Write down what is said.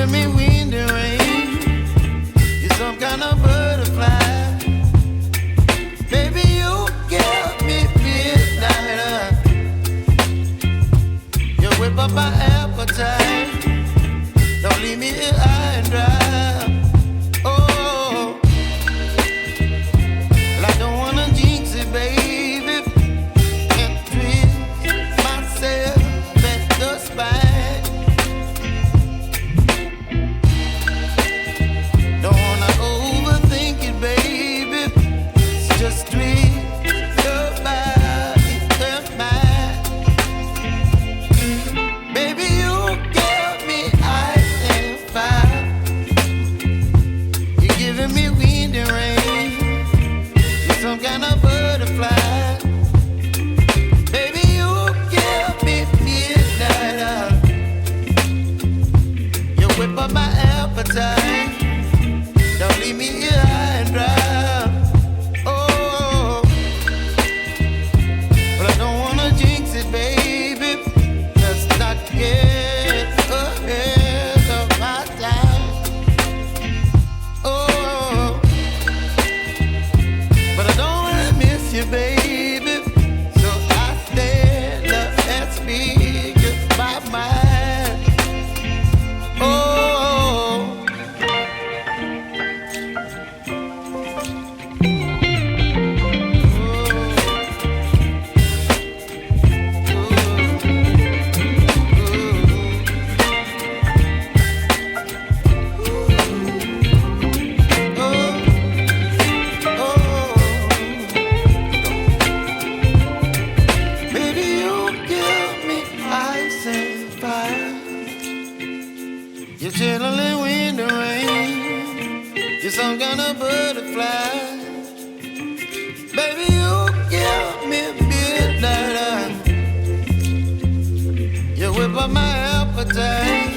giving me wind and rain. You're some kind of butterfly. Baby, you give me midnight. You whip up my appetite. Don't leave me here high and dry. Oh, well, I don't wanna jinx it, baby. Can't twist myself at the spine. Don't wanna overthink it, baby. It's just twist your body and mine. Baby, you give me ice and fire. You're giving me wind and rain. You're some kind of butterfly. Baby, you give me midnight. You whip up my appetite. Don't leave me here high and dry. Oh, but I don't wanna jinx it, baby. Let's not get ahead of my time. Oh, but I don't wanna miss you, baby. So I stand up and speak my mind. Oh. Baby, you give me ice and fire. You're chilling wind and rain. You're some kind of butterfly. Baby, you give me midnight. You whip up my appetite.